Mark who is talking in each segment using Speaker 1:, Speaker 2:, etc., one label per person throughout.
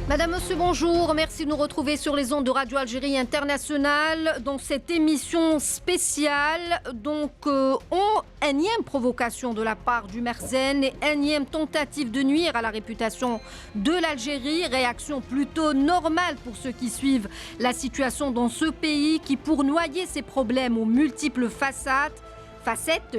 Speaker 1: Madame, monsieur, bonjour. Merci de nous retrouver sur les ondes de Radio Algérie Internationale dans cette émission spéciale. Énième provocation de la part du Merzen et énième tentative de nuire à la réputation de l'Algérie. Réaction plutôt normale pour ceux qui suivent la situation dans ce pays qui, pour noyer ses problèmes aux multiples facettes,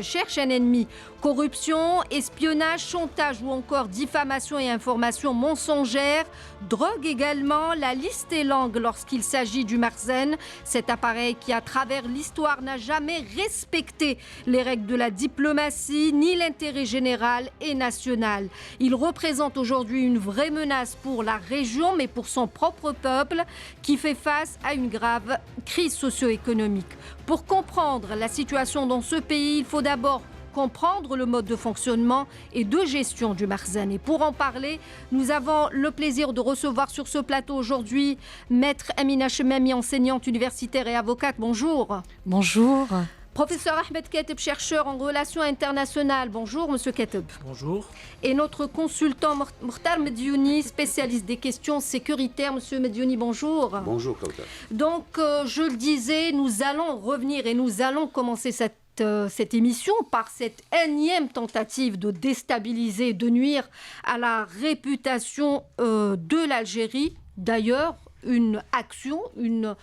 Speaker 1: cherche un ennemi. Corruption, espionnage, chantage ou encore diffamation et information mensongère, drogue également, la liste est longue lorsqu'il s'agit du Merzen. Cet appareil qui, à travers l'histoire, n'a jamais respecté les règles de la diplomatie ni l'intérêt général et national. Il représente aujourd'hui une vraie menace pour la région, mais pour son propre peuple qui fait face à une grave crise socio-économique. Pour comprendre la situation dans ce pays, il faut d'abord comprendre le mode de fonctionnement et de gestion du Merzen. Et pour en parler, nous avons le plaisir de recevoir sur ce plateau aujourd'hui Maître Amina Chemami, enseignante universitaire et avocate. Bonjour.
Speaker 2: Bonjour.
Speaker 1: Professeur Ahmed Kateb, chercheur en relations internationales. Bonjour, monsieur Kateb.
Speaker 3: Bonjour.
Speaker 1: Et notre consultant Mokhtar Mediouni, spécialiste des questions sécuritaires. Monsieur Mediouni, bonjour.
Speaker 4: Bonjour, Kautar.
Speaker 1: Donc, je le disais, nous allons revenir et nous allons commencer cette émission par cette énième tentative de déstabiliser, de nuire à la réputation de l'Algérie. D'ailleurs, une action, une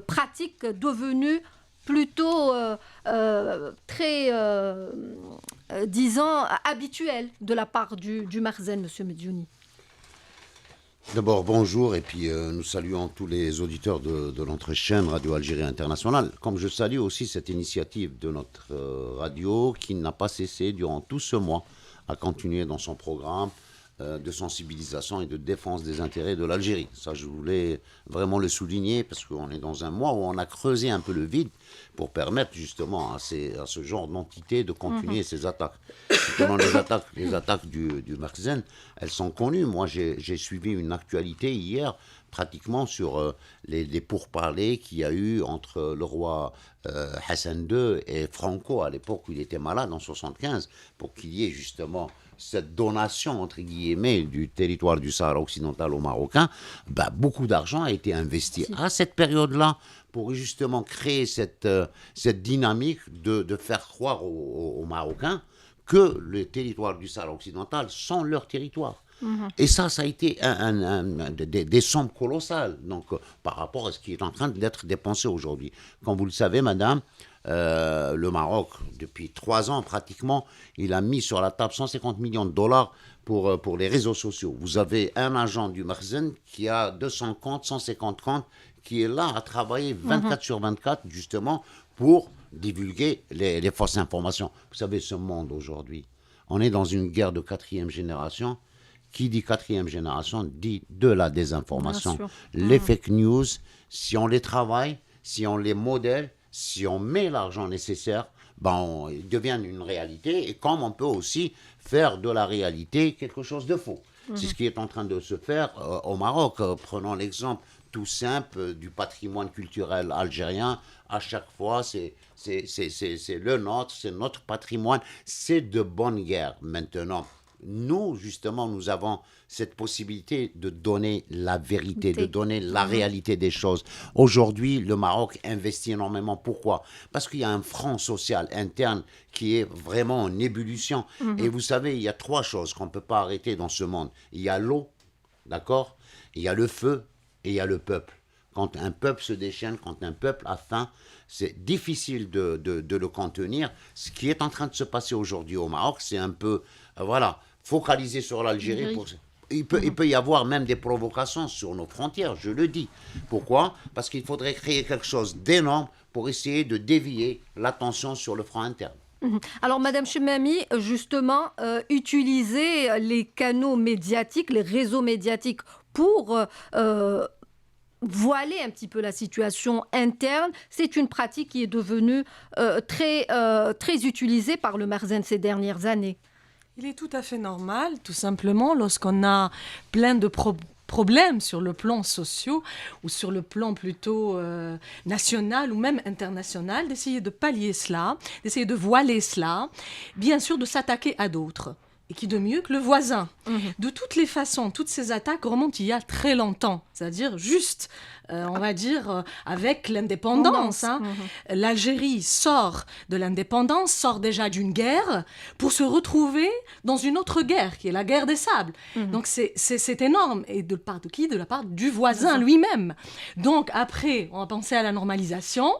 Speaker 1: pratique devenue plutôt très, disons, habituelle de la part du Merzen, monsieur Mediouni.
Speaker 4: D'abord, bonjour, et puis nous saluons tous les auditeurs de notre chaîne Radio Algérie Internationale. Comme je salue aussi cette initiative de notre radio qui n'a pas cessé durant tout ce mois à continuer dans son programme de sensibilisation et de défense des intérêts de l'Algérie. Ça, je voulais vraiment le souligner parce qu'on est dans un mois où on a creusé un peu le vide pour permettre justement à ce genre d'entité de continuer ses attaques. Justement, les attaques du Merzen, elles sont connues. Moi, j'ai suivi une actualité hier pratiquement sur les pourparlers qu'il y a eu entre le roi Hassan II et Franco à l'époque où il était malade en 1975 pour qu'il y ait justement cette donation, entre guillemets, du territoire du Sahara occidental aux Marocains. Beaucoup d'argent a été investi à cette période-là pour justement créer cette dynamique de faire croire aux Marocains que les territoires du Sahara occidental sont leur territoire. Et ça a été des sommes colossales donc, par rapport à ce qui est en train d'être dépensé aujourd'hui. Comme vous le savez, madame, le Maroc, depuis 3 ans pratiquement, il a mis sur la table 150 millions de dollars pour les réseaux sociaux. Vous avez un agent du Merzen qui a 200 comptes, 150 comptes, qui est là à travailler 24 sur 24 justement pour divulguer les fausses informations. Vous savez, ce monde aujourd'hui, on est dans une guerre de 4e génération. Qui dit 4e génération dit de la désinformation. Les fake news, si on les travaille, si on les modèle, si on met l'argent nécessaire, ils deviennent une réalité. Et comme on peut aussi faire de la réalité quelque chose de faux. C'est ce qui est en train de se faire au Maroc. Prenons l'exemple tout simple du patrimoine culturel algérien. À chaque fois, c'est le nôtre, c'est notre patrimoine. C'est de bonne guerre maintenant. Nous, justement, nous avons cette possibilité de donner la vérité, de donner la réalité des choses. Aujourd'hui, le Maroc investit énormément. Pourquoi ? Parce qu'il y a un front social interne qui est vraiment en ébullition. Et vous savez, il y a 3 choses qu'on ne peut pas arrêter dans ce monde. Il y a l'eau, d'accord ? Il y a le feu et il y a le peuple. Quand un peuple se déchaîne, quand un peuple a faim, c'est difficile de le contenir. Ce qui est en train de se passer aujourd'hui au Maroc, c'est un peu, focalisé sur l'Algérie. Il peut y avoir même des provocations sur nos frontières, je le dis. Pourquoi ? Parce qu'il faudrait créer quelque chose d'énorme pour essayer de dévier l'attention sur le front interne.
Speaker 1: Alors, Madame Chemami, justement, utiliser les canaux médiatiques, les réseaux médiatiques pour voiler un petit peu la situation interne, c'est une pratique qui est devenue très utilisée par le Merzen ces dernières années.
Speaker 2: Il est tout à fait normal, tout simplement, lorsqu'on a plein de problèmes sur le plan social ou sur le plan plutôt national ou même international, d'essayer de pallier cela, d'essayer de voiler cela, bien sûr de s'attaquer à d'autres. et qui de mieux que le voisin. De toutes les façons, toutes ces attaques remontent il y a très longtemps, c'est-à-dire juste, on va dire, avec l'indépendance. Hein. L'Algérie sort de l'indépendance, sort déjà d'une guerre, pour se retrouver dans une autre guerre, qui est la guerre des sables. Donc c'est énorme. Et de part de qui? De la part du voisin lui-même. Donc après, on va penser à la normalisation,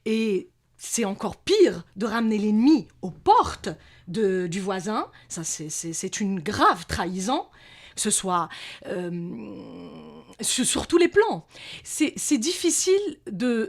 Speaker 2: et c'est encore pire de ramener l'ennemi aux portes du voisin. Ça, c'est une grave trahison, que ce soit sur tous les plans. C'est difficile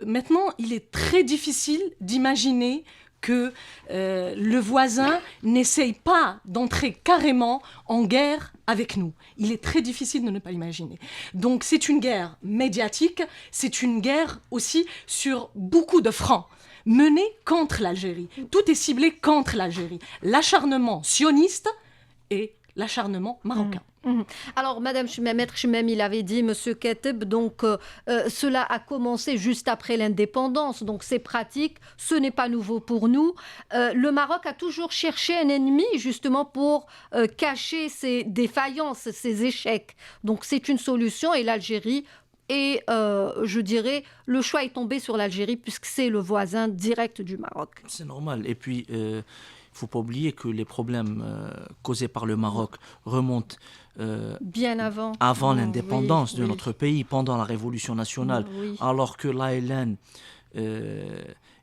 Speaker 2: maintenant, il est très difficile d'imaginer que le voisin n'essaye pas d'entrer carrément en guerre avec nous. Il est très difficile de ne pas l'imaginer. Donc c'est une guerre médiatique, c'est une guerre aussi sur beaucoup de fronts, menée contre l'Algérie. Tout est ciblé contre l'Algérie. L'acharnement sioniste et l'acharnement marocain.
Speaker 1: Alors, Maître Chimem, il avait dit, Monsieur Keteb, donc cela a commencé juste après l'indépendance, donc c'est pratique, ce n'est pas nouveau pour nous. Le Maroc a toujours cherché un ennemi justement pour cacher ses défaillances, ses échecs. Donc c'est une solution et l'Algérie, et je dirais, le choix est tombé sur l'Algérie puisque c'est le voisin direct du Maroc.
Speaker 3: C'est normal. Et puis, il ne faut pas oublier que les problèmes causés par le Maroc remontent
Speaker 1: bien
Speaker 3: avant l'indépendance de notre pays, pendant la Révolution nationale, alors que l'ALN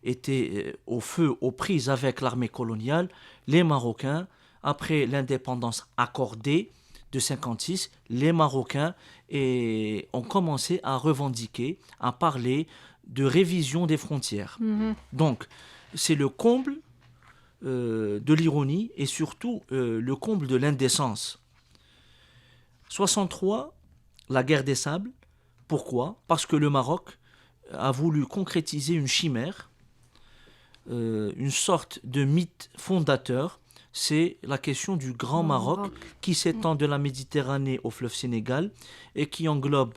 Speaker 3: était au feu, aux prises avec l'armée coloniale. Les Marocains, après l'indépendance accordée de 1956, les Marocains ont commencé à revendiquer, à parler de révision des frontières. Donc, c'est le comble de l'ironie et surtout le comble de l'indécence. 63, la guerre des sables. Pourquoi? Parce que le Maroc a voulu concrétiser une chimère, une sorte de mythe fondateur. C'est la question du Grand Maroc qui s'étend de la Méditerranée au fleuve Sénégal et qui englobe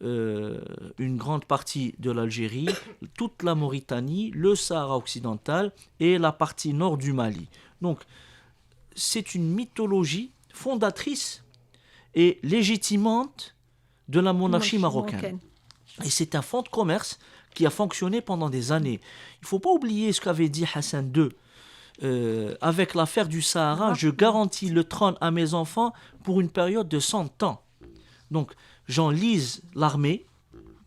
Speaker 3: une grande partie de l'Algérie, toute la Mauritanie, le Sahara occidental et la partie nord du Mali. Donc, c'est une mythologie fondatrice et légitimante de la monarchie marocaine. Et c'est un fonds de commerce qui a fonctionné pendant des années. Il ne faut pas oublier ce qu'avait dit Hassan II. Avec l'affaire du Sahara, je garantis le trône à mes enfants pour une période de 100 ans. Donc, j'enlise l'armée,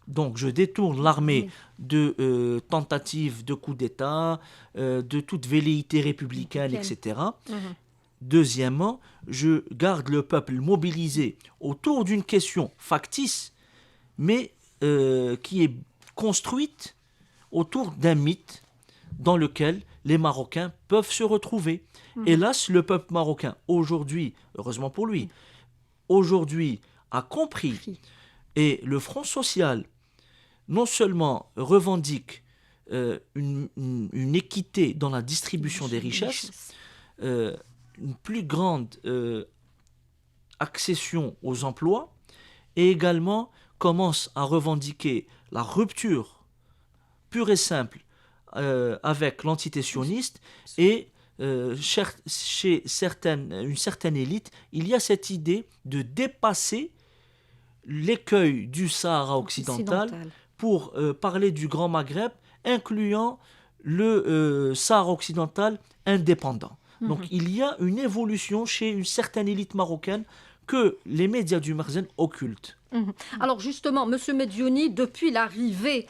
Speaker 3: donc je détourne l'armée de tentatives de coup d'État, de toute velléité républicaine, etc. Deuxièmement, je garde le peuple mobilisé autour d'une question factice, mais qui est construite autour d'un mythe dans lequel les Marocains peuvent se retrouver. Hélas, le peuple marocain, aujourd'hui, heureusement pour lui, aujourd'hui a compris, et le Front social non seulement revendique une équité dans la distribution des richesses, une plus grande accession aux emplois, et également commence à revendiquer la rupture pure et simple avec l'entité sioniste, et chez une certaine élite, il y a cette idée de dépasser l'écueil du Sahara occidental pour parler du Grand Maghreb, incluant le Sahara occidental indépendant. Donc il y a une évolution chez une certaine élite marocaine que les médias du Makhzen occultent.
Speaker 1: Alors justement, M. Mediouni, depuis l'arrivée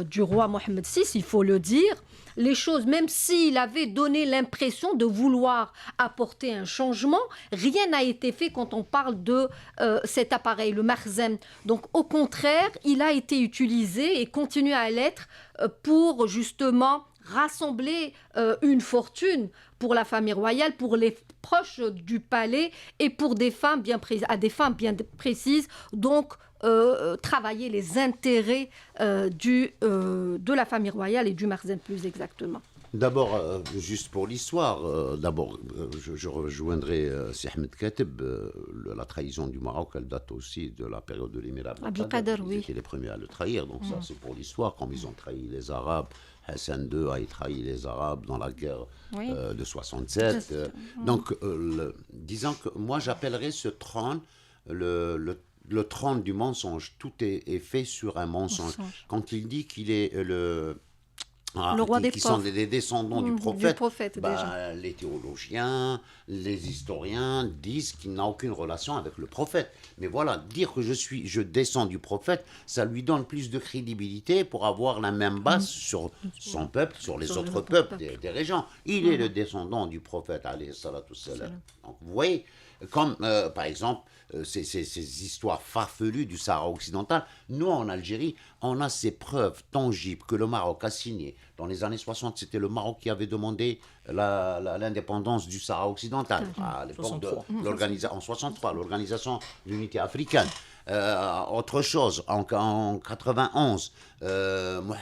Speaker 1: du roi Mohamed VI, il faut le dire, les choses, même s'il avait donné l'impression de vouloir apporter un changement, rien n'a été fait quand on parle de cet appareil, le Makhzen. Donc au contraire, il a été utilisé et continue à l'être pour justement rassembler une fortune pour la famille royale, pour les proches du palais et pour des femmes à des fins bien précises, donc travailler les intérêts de la famille royale et du Makhzen plus exactement.
Speaker 4: D'abord, juste pour l'histoire, je rejoindrai Si Ahmed Kateb. La trahison du Maroc, elle date aussi de la période de l'émirat
Speaker 1: Abdelkader,
Speaker 4: Ils
Speaker 1: oui.
Speaker 4: étaient les premiers à le trahir, donc ça c'est pour l'histoire, comme ils ont trahi les Arabes. Hassan II a trahi les Arabes dans la guerre de 67. Disons que moi j'appellerais ce trône le trône du mensonge. Tout est fait sur un mensonge. Quand il dit qu'il est
Speaker 1: le roi des
Speaker 4: qui sont
Speaker 1: pauvres.
Speaker 4: des descendants du
Speaker 1: Du
Speaker 4: prophète,
Speaker 1: prophète, déjà.
Speaker 4: les théologiens, les historiens disent qu'il n'a aucune relation avec le prophète. Mais voilà, dire que je descends du prophète, ça lui donne plus de crédibilité pour avoir la même base sur son peuple, sur les autres peuples des régions. Il est le descendant du prophète, alayhi salatu wassalam. Donc, vous voyez, comme par exemple ces histoires farfelues du Sahara occidental. Nous, en Algérie, on a ces preuves tangibles que le Maroc a signées. Dans les années 60, c'était le Maroc qui avait demandé l'indépendance du Sahara occidental. À l'époque en 63, l'Organisation de l'Unité africaine. Autre chose, en 91,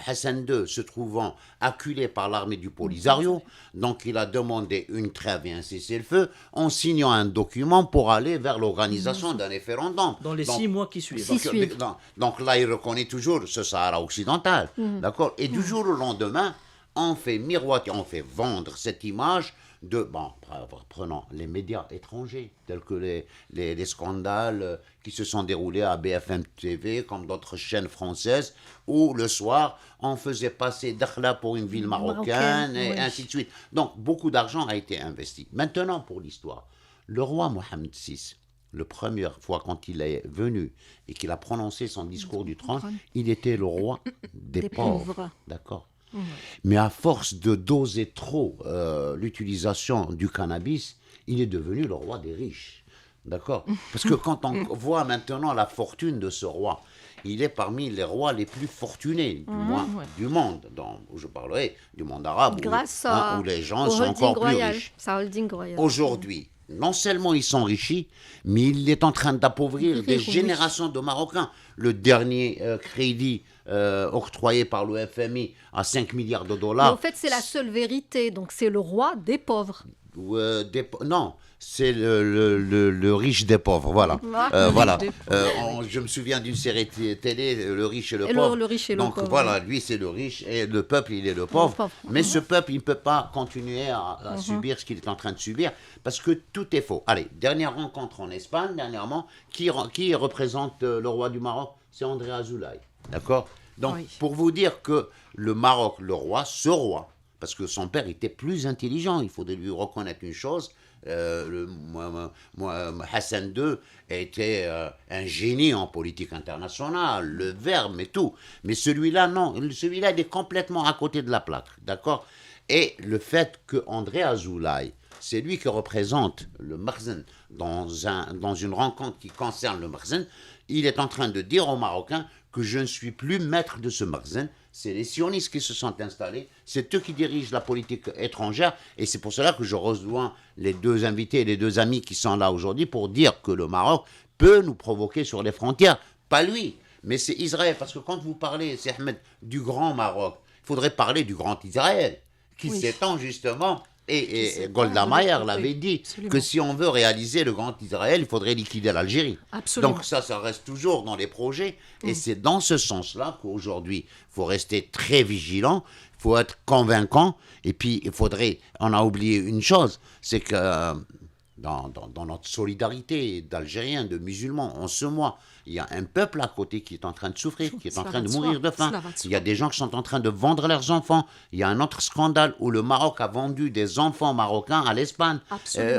Speaker 4: Hassan II se trouvant acculé par l'armée du Polisario, donc il a demandé une trêve et un cessez-le-feu en signant un document pour aller vers l'organisation d'un référendum.
Speaker 3: Dans les 6 mois qui suivent.
Speaker 4: Donc là, il reconnaît toujours ce Sahara occidental. D'accord. Et du jour au lendemain, on fait miroiter, on fait vendre cette image prenons les médias étrangers, tels que les scandales qui se sont déroulés à BFM TV, comme d'autres chaînes françaises, où le soir, on faisait passer Dakhla pour une ville marocaine, et ainsi de suite. Donc, beaucoup d'argent a été investi. Maintenant, pour l'histoire, le roi Mohamed VI, la première fois quand il est venu et qu'il a prononcé son discours du trône, il était le roi des pauvres. D'accord. Mais à force de doser trop l'utilisation du cannabis, il est devenu le roi des riches. D'accord. Parce que quand on voit maintenant la fortune de ce roi, il est parmi les rois les plus fortunés du monde. Je parlerai du monde arabe, où les gens sont encore plus riches. Aujourd'hui, non seulement ils s'enrichissent, mais il est en train d'appauvrir des générations de Marocains. Le dernier crédit octroyé par le FMI à 5 milliards de dollars.
Speaker 1: Mais en fait, c'est la seule vérité. Donc, c'est le roi des pauvres.
Speaker 4: Non, c'est le riche des pauvres, voilà. Voilà. Je me souviens d'une série télé, Le riche et le pauvre.
Speaker 1: Le riche et le
Speaker 4: Donc
Speaker 1: pauvre.
Speaker 4: voilà, lui c'est le riche et le peuple il est le pauvre. Mais ce peuple il ne peut pas continuer à subir ce qu'il est en train de subir parce que tout est faux. Allez, dernière rencontre en Espagne, dernièrement, qui représente le roi du Maroc? C'est André Azoulay. D'accord. Donc pour vous dire que le Maroc, le roi, ce roi, parce que son père était plus intelligent, il faut lui reconnaître une chose. Hassan II était un génie en politique internationale, le verbe et tout. Mais celui-là, non. Celui-là, il est complètement à côté de la plaque. D'accord. Et le fait qu'André Azoulay, c'est lui qui représente le Makhzen dans une rencontre qui concerne le Makhzen, il est en train de dire aux Marocains que je ne suis plus maître de ce Makhzen. C'est les sionistes qui se sont installés, c'est eux qui dirigent la politique étrangère, et c'est pour cela que je rejoins les deux invités et les deux amis qui sont là aujourd'hui pour dire que le Maroc peut nous provoquer sur les frontières. Pas lui, mais c'est Israël. Parce que quand vous parlez, c'est Ahmed, du grand Maroc, il faudrait parler du grand Israël, qui s'étend justement... Et Golda Meir l'avait dit, que si on veut réaliser le grand Israël, il faudrait liquider l'Algérie.
Speaker 2: Absolument.
Speaker 4: Donc ça reste toujours dans les projets. Et c'est dans ce sens-là qu'aujourd'hui, il faut rester très vigilant, il faut être convaincant. Et puis, on a oublié une chose, c'est que dans notre solidarité d'Algériens, de musulmans, en ce mois, il y a un peuple à côté qui est en train de souffrir, qui est en train de mourir de faim. Il y a des gens qui sont en train de vendre leurs enfants. Il y a un autre scandale où le Maroc a vendu des enfants marocains à l'Espagne.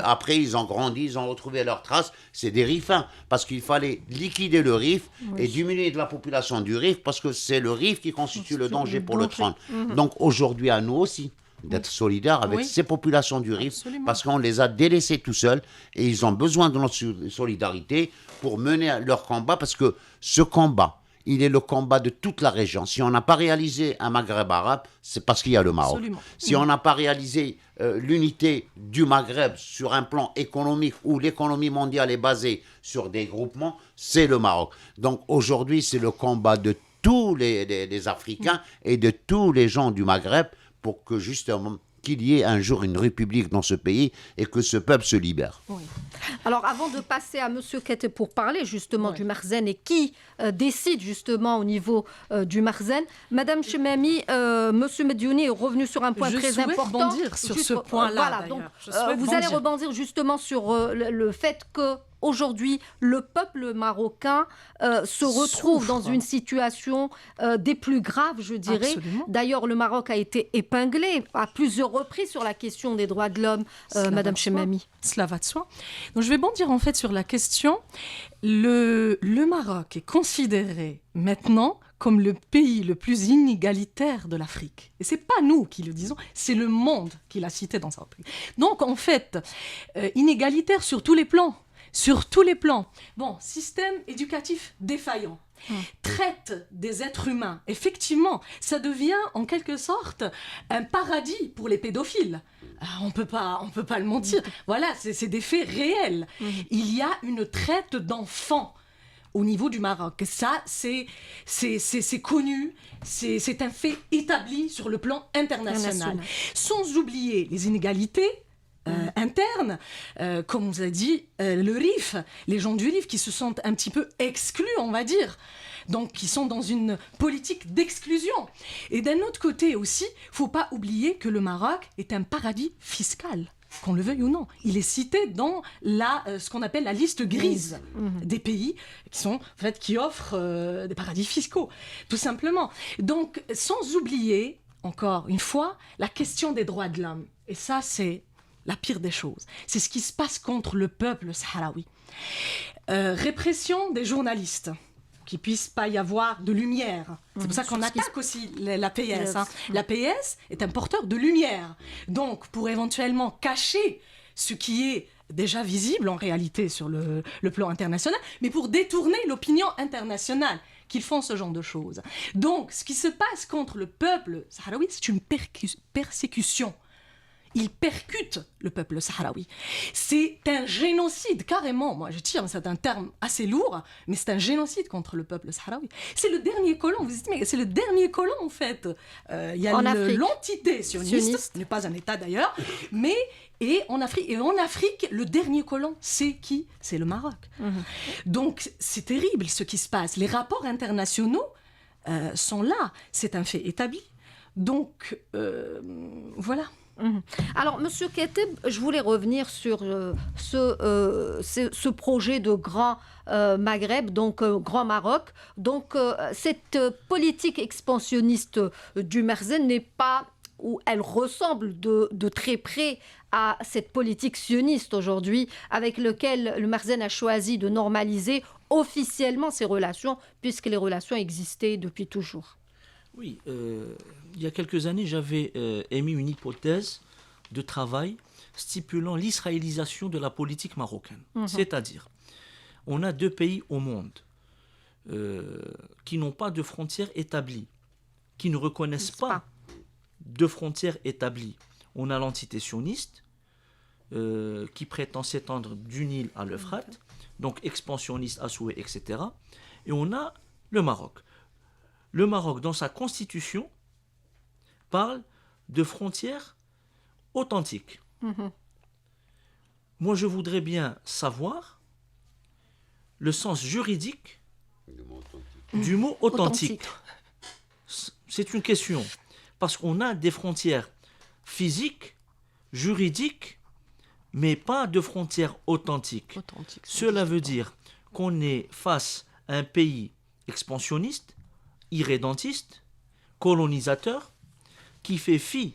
Speaker 4: Après, ils ont grandi, ils ont retrouvé leurs traces. C'est des rifins, parce qu'il fallait liquider le RIF et diminuer de la population du RIF, parce que c'est le RIF qui constitue le danger pour le trône. Donc aujourd'hui, à nous aussi, d'être solidaires avec ces populations du RIF, parce qu'on les a délaissés tout seuls et ils ont besoin de notre solidarité pour mener leur combat, parce que ce combat, il est le combat de toute la région. Si on n'a pas réalisé un Maghreb arabe, c'est parce qu'il y a le Maroc. Absolument. Si on n'a pas réalisé l'unité du Maghreb sur un plan économique où l'économie mondiale est basée sur des groupements, c'est le Maroc. Donc aujourd'hui, c'est le combat de tous les Africains et de tous les gens du Maghreb pour que justement qu'il y ait un jour une république dans ce pays et que ce peuple se libère.
Speaker 1: Oui. Alors, avant de passer à M. Kete pour parler justement du Marzen et qui décide justement au niveau du Marzen, Madame Chemami, M. Mediouni est revenu sur un point très important.
Speaker 2: Je souhaite rebondir sur ce point-là.
Speaker 1: Voilà, donc vous allez rebondir justement sur le fait que aujourd'hui, le peuple marocain se retrouve dans une situation des plus graves, je dirais.
Speaker 2: Absolument.
Speaker 1: D'ailleurs, le Maroc a été épinglé à plusieurs reprises sur la question des droits de l'homme, Madame Chemami.
Speaker 2: Cela va de soi. Donc, je vais bondir en fait sur la question. Le Maroc est considéré maintenant comme le pays le plus inégalitaire de l'Afrique. Et ce n'est pas nous qui le disons, c'est le monde qui l'a cité dans sa reprise. Donc, en fait, inégalitaire sur tous les plans. Sur tous les plans. Bon, système éducatif défaillant. Traite des êtres humains. Effectivement, ça devient en quelque sorte un paradis pour les pédophiles. On ne peut pas le mentir. Voilà, c'est des faits réels. Il y a une traite d'enfants au niveau du Maroc. Ça, c'est connu, c'est un fait établi sur le plan international. Sans oublier les inégalités interne, comme on vous a dit, le RIF, les gens du RIF qui se sentent un petit peu exclus, on va dire, donc qui sont dans une politique d'exclusion. Et d'un autre côté aussi, il ne faut pas oublier que le Maroc est un paradis fiscal, qu'on le veuille ou non. Il est cité dans ce qu'on appelle la liste grise des pays qui offrent des paradis fiscaux, tout simplement. Donc, sans oublier, encore une fois, la question des droits de l'homme. Et ça, c'est la pire des choses. C'est ce qui se passe contre le peuple sahraoui. Répression des journalistes, qu'il ne puisse pas y avoir de lumière. C'est pour ça qu'on attaque aussi l'APS. L'APS est un porteur de lumière. Donc, pour éventuellement cacher ce qui est déjà visible en réalité sur le plan international, mais pour détourner l'opinion internationale qu'ils font ce genre de choses. Donc, ce qui se passe contre le peuple sahraoui, c'est une persécution. Il percute le peuple sahraoui. C'est un génocide, carrément. Moi, je tire, c'est un terme assez lourd, mais c'est un génocide contre le peuple sahraoui. C'est le dernier colon, vous dites, mais c'est le dernier colon, en fait. Il y a l'entité sioniste, ce n'est pas un État d'ailleurs, mais en Afrique, le dernier colon, c'est qui ? C'est le Maroc. Donc, c'est terrible ce qui se passe. Les rapports internationaux sont là. C'est un fait établi. Donc, voilà.
Speaker 1: Alors, Monsieur Keteb, je voulais revenir sur ce projet de Grand Maghreb, donc Grand Maroc. Donc, cette politique expansionniste du Merzen n'est pas, ou elle ressemble de très près à cette politique sioniste aujourd'hui, avec laquelle le Merzen a choisi de normaliser officiellement ses relations, puisque les relations existaient depuis toujours.
Speaker 3: Oui, il y a quelques années, j'avais émis une hypothèse de travail stipulant l'israélisation de la politique marocaine. C'est-à-dire, on a deux pays au monde qui n'ont pas de frontières établies, qui ne reconnaissent pas de frontières établies. On a l'entité sioniste qui prétend s'étendre du Nil à l'Euphrate, donc expansionniste à souhait, etc. Et on a le Maroc. Le Maroc, dans sa constitution, parle de frontières authentiques. Moi, je voudrais bien savoir le sens juridique du mot authentique. C'est une question. Parce qu'on a des frontières physiques, juridiques, mais pas de frontières authentiques. Cela veut dire qu'on est face à un pays expansionniste, irrédentiste, colonisateur, qui fait fi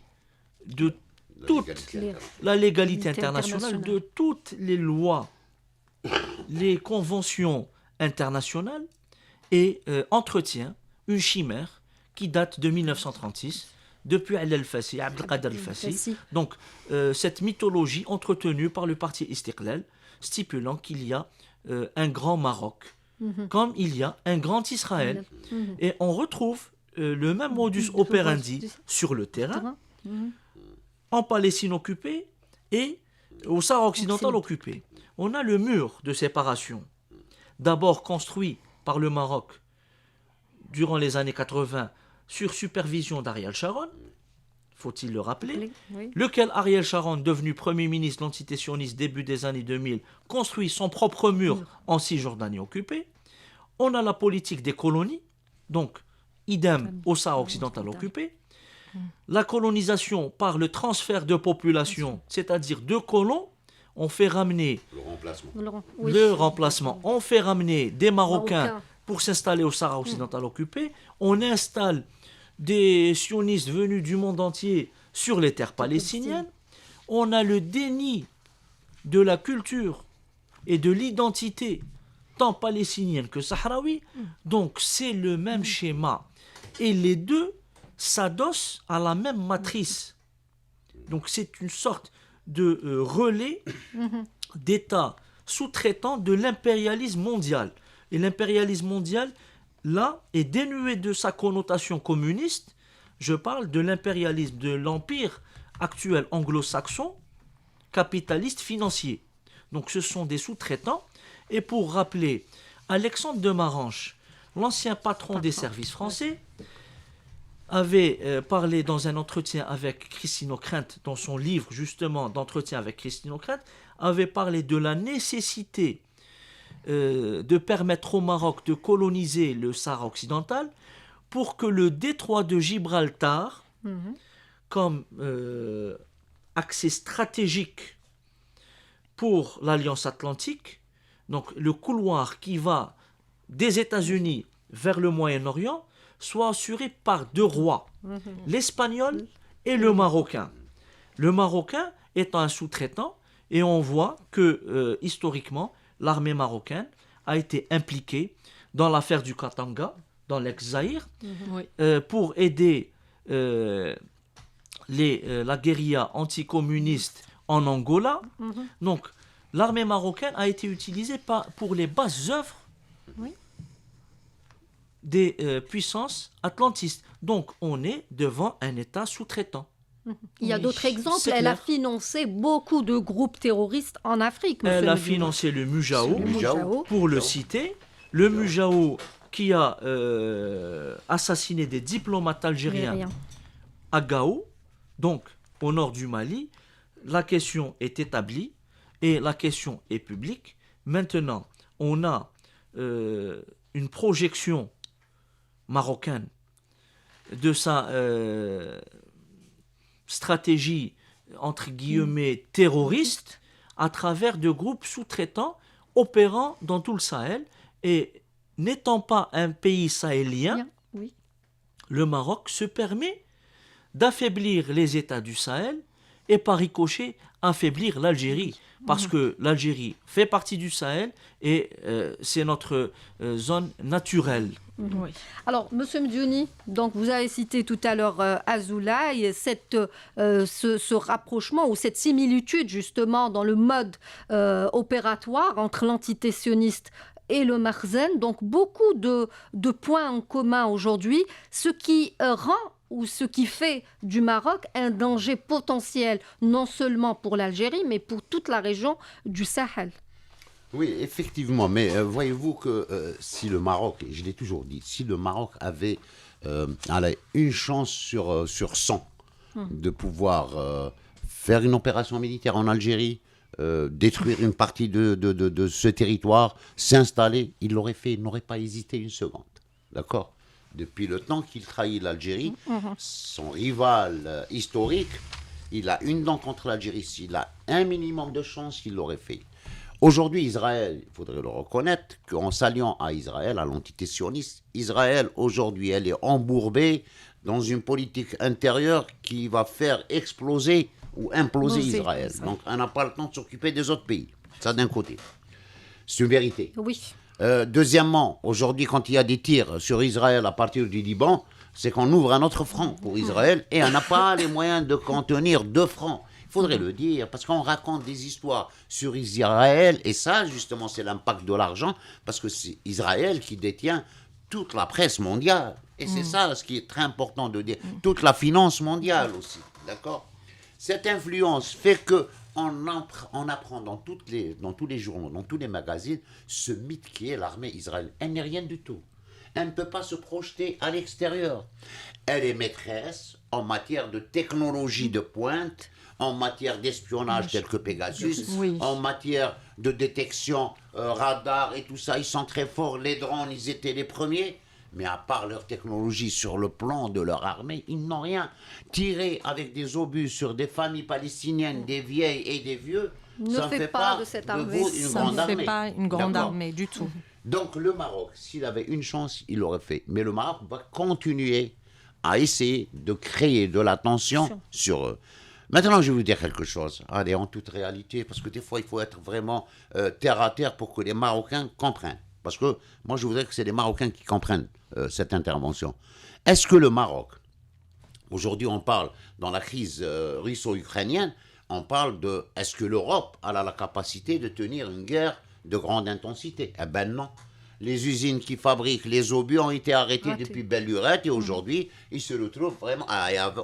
Speaker 3: de toute la légalité internationale, de toutes les lois, les conventions internationales, et entretient une chimère qui date de 1936, depuis Al-Fassi, Abdelkader Al-Fassi. Donc, cette mythologie entretenue par le parti Istiqlal, stipulant qu'il y a un grand Maroc, comme il y a un grand Israël. Et on retrouve le même modus operandi sur le terrain, en Palestine occupée et au Sahara occidental occupé. On a le mur de séparation, d'abord construit par le Maroc durant les années 80 sur supervision d'Ariel Sharon. Il faut-il le rappeler,
Speaker 1: Oui.
Speaker 3: lequel Ariel Sharon, devenu Premier ministre de l'entité sioniste début des années 2000, construit son propre mur en Cisjordanie occupée. On a la politique des colonies, donc idem au Sahara occidental occupé. La colonisation par le transfert de population, c'est-à-dire de colons, on fait ramener le remplacement. On fait ramener des Marocains pour s'installer au Sahara occidental occupé. On installe des sionistes venus du monde entier sur les terres palestiniennes. On a le déni de la culture et de l'identité tant palestinienne que sahraoui. Donc c'est le même schéma. Et les deux s'adossent à la même matrice. Donc c'est une sorte de relais d'État sous-traitant de l'impérialisme mondial. Et l'impérialisme mondial, là, est dénué de sa connotation communiste. Je parle de l'impérialisme de l'empire actuel anglo-saxon, capitaliste financier. Donc ce sont des sous-traitants. Et pour rappeler, Alexandre de Maranche, l'ancien patron des services français, avait parlé dans un entretien avec Christine Ockrent, dans son livre justement d'entretien avec Christine Ockrent, avait parlé de la nécessité de permettre au Maroc de coloniser le Sahara occidental pour que le détroit de Gibraltar, comme accès stratégique pour l'Alliance Atlantique, donc le couloir qui va des États-Unis vers le Moyen-Orient, soit assuré par deux rois, l'espagnol et le marocain. Le marocain étant un sous-traitant, et on voit que historiquement, l'armée marocaine a été impliquée dans l'affaire du Katanga, dans l'ex-Zaïre, pour aider la guérilla anticommuniste en Angola. Donc, l'armée marocaine a été utilisée pour les basses œuvres des puissances atlantistes. Donc, on est devant un État sous-traitant.
Speaker 1: Il y a d'autres exemples.
Speaker 3: c'est
Speaker 1: Elle
Speaker 3: clair.
Speaker 1: a financé beaucoup de groupes terroristes en Afrique.
Speaker 3: Elle a
Speaker 1: Monsieur Medjouni.
Speaker 3: financé le Mujao,
Speaker 1: Le Mujao.
Speaker 3: pour le citer. Le Mujao qui a assassiné des diplomates algériens
Speaker 1: Rien.
Speaker 3: à Gao, donc au nord du Mali. La question est établie et la question est publique. Maintenant, on a une projection marocaine de sa stratégie, entre guillemets, terroriste, à travers de groupes sous-traitants opérant dans tout le Sahel. Et n'étant pas un pays sahélien,
Speaker 1: Oui.
Speaker 3: le Maroc se permet d'affaiblir les États du Sahel et par ricochet affaiblir l'Algérie. Parce que l'Algérie fait partie du Sahel et c'est notre zone naturelle.
Speaker 2: Oui.
Speaker 1: Alors, Monsieur Medjouni, donc vous avez cité tout à l'heure Azoulay, et ce rapprochement ou cette similitude justement dans le mode opératoire entre l'entité sioniste et le Marzen, donc beaucoup de points en commun aujourd'hui, ce qui rend ou ce qui fait du Maroc un danger potentiel, non seulement pour l'Algérie, mais pour toute la région du Sahel.
Speaker 4: Oui, effectivement, mais voyez-vous que si le Maroc, et je l'ai toujours dit, si le Maroc avait une chance sur 100 de pouvoir faire une opération militaire en Algérie, détruire une partie de ce territoire, s'installer, il l'aurait fait, il n'aurait pas hésité une seconde. D'accord ? Depuis le temps qu'il trahit l'Algérie, son rival historique, il a une dent contre l'Algérie. S'il a un minimum de chance, il l'aurait fait. Aujourd'hui, Israël, il faudrait le reconnaître, qu'en s'alliant à Israël, à l'entité sioniste, Israël, aujourd'hui, elle est embourbée dans une politique intérieure qui va faire exploser ou imploser Israël. Donc, on n'a pas le temps de s'occuper des autres pays. Ça, d'un côté. C'est une vérité.
Speaker 1: Oui.
Speaker 4: Deuxièmement, aujourd'hui, quand il y a des tirs sur Israël à partir du Liban, c'est qu'on ouvre un autre front pour Israël et on n'a pas les moyens de contenir 2 fronts. Il faudrait le dire, parce qu'on raconte des histoires sur Israël, et ça, justement, c'est l'impact de l'argent, parce que c'est Israël qui détient toute la presse mondiale. Et c'est ça ce qui est très important de dire. Toute la finance mondiale aussi, d'accord ? Cette influence fait que on apprend dans tous les journaux, dans tous les magazines, ce mythe qui est l'armée israélienne. Elle n'est rien du tout. elle ne peut pas se projeter à l'extérieur. Elle est maîtresse en matière de technologie de pointe, en matière d'espionnage tel que Pegasus,
Speaker 2: Oui.
Speaker 4: en matière de détection radar et tout ça. Ils sont très forts, les drones, ils étaient les premiers. Mais à part leur technologie sur le plan de leur armée, ils n'ont rien. Tirer avec des obus sur des familles palestiniennes, des vieilles et des vieux,
Speaker 1: Ne
Speaker 4: ça ne
Speaker 1: fait
Speaker 4: fait
Speaker 1: pas
Speaker 4: pas
Speaker 1: de cette
Speaker 4: de
Speaker 1: armée.
Speaker 4: vous une
Speaker 2: Ça
Speaker 4: grande
Speaker 2: ne fait
Speaker 4: armée.
Speaker 2: pas une grande
Speaker 4: D'accord.
Speaker 2: armée du tout.
Speaker 4: Donc le Maroc, s'il avait une chance, il l'aurait fait. Mais le Maroc va continuer à essayer de créer de la tension sur eux. Maintenant, je vais vous dire quelque chose. Allez, en toute réalité, parce que des fois, il faut être vraiment terre à terre pour que les Marocains comprennent. Parce que moi, je voudrais que c'est les Marocains qui comprennent cette intervention. Est-ce que le Maroc, aujourd'hui, on parle dans la crise russo-ukrainienne, on parle de est-ce que l'Europe a la capacité de tenir une guerre de grande intensité? Eh ben non. Les usines qui fabriquent les obus ont été arrêtées depuis belle lurette et aujourd'hui, ils se retrouvent vraiment,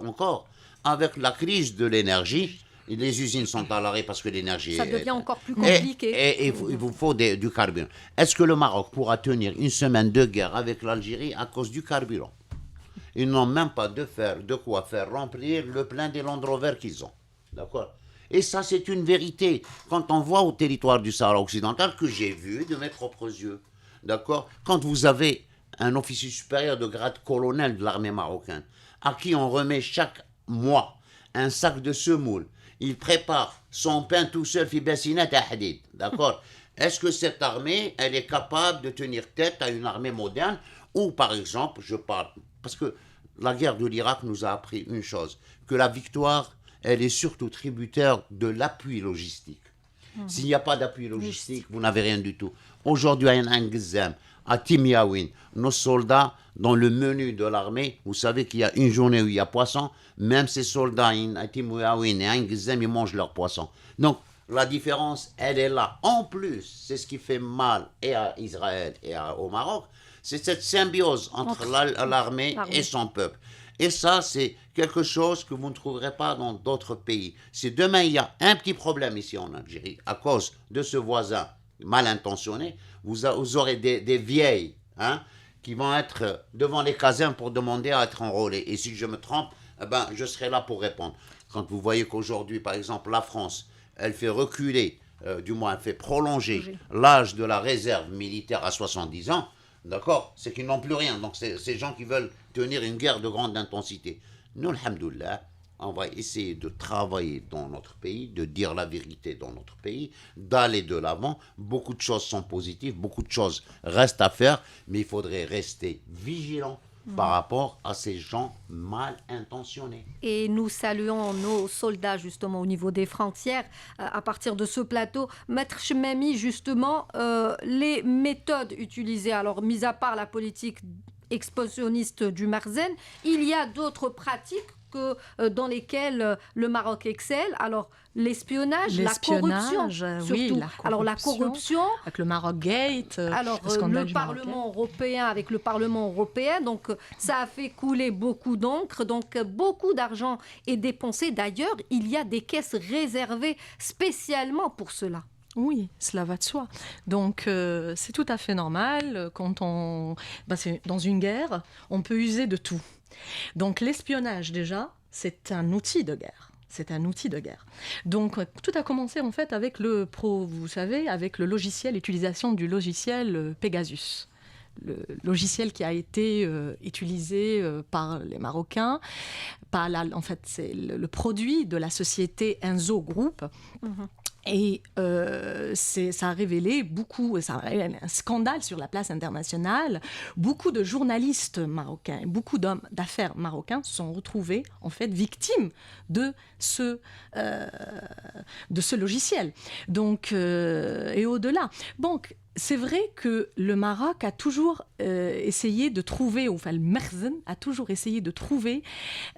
Speaker 4: encore, avec la crise de l'énergie. Les usines sont à l'arrêt parce que l'énergie
Speaker 1: Ça devient encore plus compliqué.
Speaker 4: Et il vous faut du carburant. Est-ce que le Maroc pourra tenir une semaine de guerre avec l'Algérie à cause du carburant? Ils n'ont même pas de quoi faire remplir le plein des Land Rover qu'ils ont. D'accord? Et ça, c'est une vérité. Quand on voit au territoire du Sahara occidental, que j'ai vu de mes propres yeux, d'accord? Quand vous avez un officier supérieur de grade colonel de l'armée marocaine, à qui on remet chaque mois un sac de semoule, il prépare son pain tout seul, fi bassinat à hadid, d'accord? Est-ce que cette armée, elle est capable de tenir tête à une armée moderne? Ou, par exemple, je parle, parce que la guerre de l'Irak nous a appris une chose, que la victoire, elle est surtout tributaire de l'appui logistique. S'il n'y a pas d'appui logistique, vous n'avez rien du tout. Aujourd'hui, à N'Gizem, à Timiaouen, nos soldats, dans le menu de l'armée, vous savez qu'il y a une journée où il y a poisson, même ces soldats à Timiaouen et à N'Gizem, ils mangent leur poisson. Donc, la différence, elle est là. En plus, c'est ce qui fait mal et à Israël et au Maroc, c'est cette symbiose entre l'armée et son peuple. Et ça, c'est quelque chose que vous ne trouverez pas dans d'autres pays. Si demain, il y a un petit problème ici en Algérie, à cause de ce voisin mal intentionné, vous aurez des vieilles qui vont être devant les casernes pour demander à être enrôlées. Et si je me trompe, je serai là pour répondre. Quand vous voyez qu'aujourd'hui, par exemple, la France, elle fait reculer, du moins elle fait prolonger l'âge de la réserve militaire à 70 ans, d'accord, c'est qu'ils n'ont plus rien. Donc, c'est ces gens qui veulent tenir une guerre de grande intensité. Nous, alhamdoulilah, on va essayer de travailler dans notre pays, de dire la vérité dans notre pays, d'aller de l'avant. Beaucoup de choses sont positives, beaucoup de choses restent à faire, mais il faudrait rester vigilant par rapport à ces gens mal intentionnés.
Speaker 1: Et nous saluons nos soldats justement au niveau des frontières à partir de ce plateau. Maître Chemami, justement, les méthodes utilisées, alors mis à part la politique expansionniste du Merzen, il y a d'autres pratiques dans lesquelles le Maroc excelle. Alors l'espionnage, la corruption, surtout.
Speaker 2: Oui,
Speaker 1: alors la corruption
Speaker 2: avec le Maroc Gate,
Speaker 1: alors le Parlement européen, avec le Parlement européen, donc ça a fait couler beaucoup d'encre, donc beaucoup d'argent est dépensé. D'ailleurs, il y a des caisses réservées spécialement pour cela.
Speaker 2: Oui, cela va de soi. Donc, c'est tout à fait normal. Quand c'est dans une guerre, on peut user de tout. Donc, l'espionnage, déjà, c'est un outil de guerre. C'est un outil de guerre. Donc, tout a commencé, en fait, avec vous savez, avec l'utilisation du logiciel Pegasus. Le logiciel qui a été utilisé par les Marocains. En fait, c'est le produit de la société Enzo Group. Et ça a révélé un scandale sur la place internationale. Beaucoup de journalistes marocains, beaucoup d'hommes d'affaires marocains se sont retrouvés en fait victimes de ce logiciel. Donc, et au-delà. Donc, c'est vrai que le Maroc a toujours essayé de trouver, enfin le Merzen a toujours essayé de trouver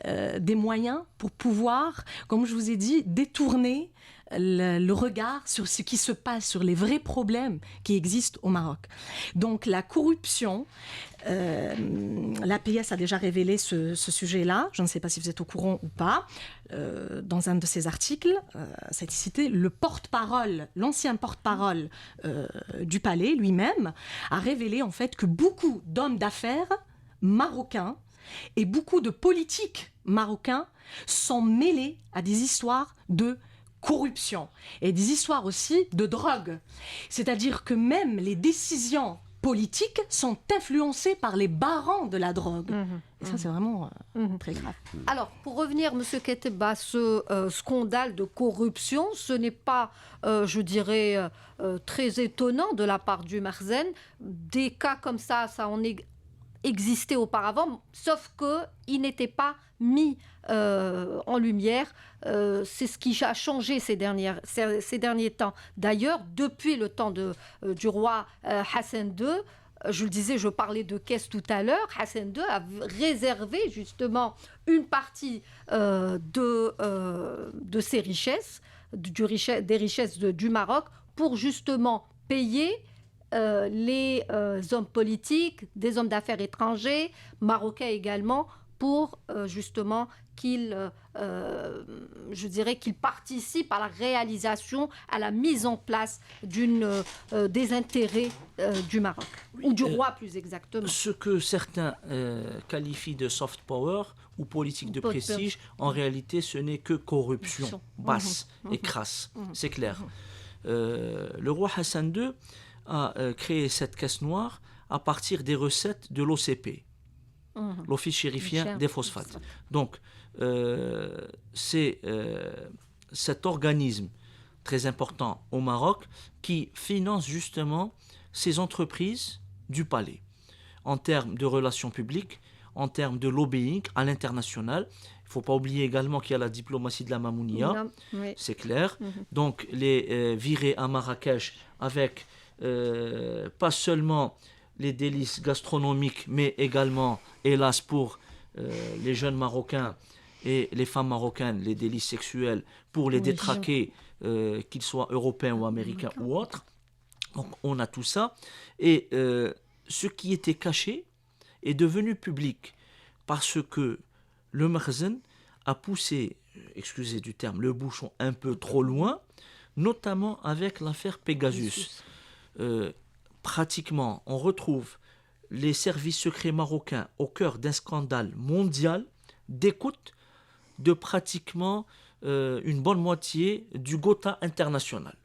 Speaker 2: des moyens pour pouvoir, comme je vous ai dit, détourner le regard sur ce qui se passe, sur les vrais problèmes qui existent au Maroc. Donc la corruption, l'APS a déjà révélé ce sujet-là, je ne sais pas si vous êtes au courant ou pas, dans un de ses articles, ça a été cité, le porte-parole, l'ancien porte-parole du palais lui-même, a révélé en fait que beaucoup d'hommes d'affaires marocains et beaucoup de politiques marocains sont mêlés à des histoires de corruption et des histoires aussi de drogue. C'est-à-dire que même les décisions politiques sont influencées par les barons de la drogue. Et ça, c'est vraiment très grave.
Speaker 1: Alors, pour revenir, M. Keteba, ce scandale de corruption, ce n'est pas, je dirais, très étonnant de la part du Merzen. Des cas comme ça en existait auparavant, sauf qu'il n'était pas mis en lumière. C'est ce qui a changé ces derniers temps. D'ailleurs, depuis le temps du roi Hassan II, je le disais, je parlais de caisse tout à l'heure, Hassan II a réservé justement une partie de ses richesses, des richesses du Maroc, pour justement payer les hommes politiques, des hommes d'affaires étrangers, marocains également, pour justement qu'ils participent à la réalisation, à la mise en place des intérêts du Maroc, ou du roi plus exactement.
Speaker 3: Ce que certains qualifient de soft power ou politique de prestige, en réalité ce n'est que corruption basse et crasse, c'est clair. Le roi Hassan II a créé cette caisse noire à partir des recettes de l'OCP, l'Office chérifien des phosphates. Donc, c'est cet organisme très important au Maroc qui finance justement ces entreprises du palais en termes de relations publiques, en termes de lobbying à l'international. Il ne faut pas oublier également qu'il y a la diplomatie de la Mamounia, c'est clair. Donc, les virées à Marrakech avec pas seulement les délices gastronomiques, mais également, hélas pour les jeunes Marocains et les femmes marocaines, les délices sexuels pour les détraquer, qu'ils soient européens ou américains ou autres. Donc on a tout ça. Et ce qui était caché est devenu public parce que le Merzen a poussé, excusez du terme, le bouchon un peu trop loin, notamment avec l'affaire Pegasus. Pratiquement, on retrouve les services secrets marocains au cœur d'un scandale mondial d'écoute de pratiquement une bonne moitié du Gotha international.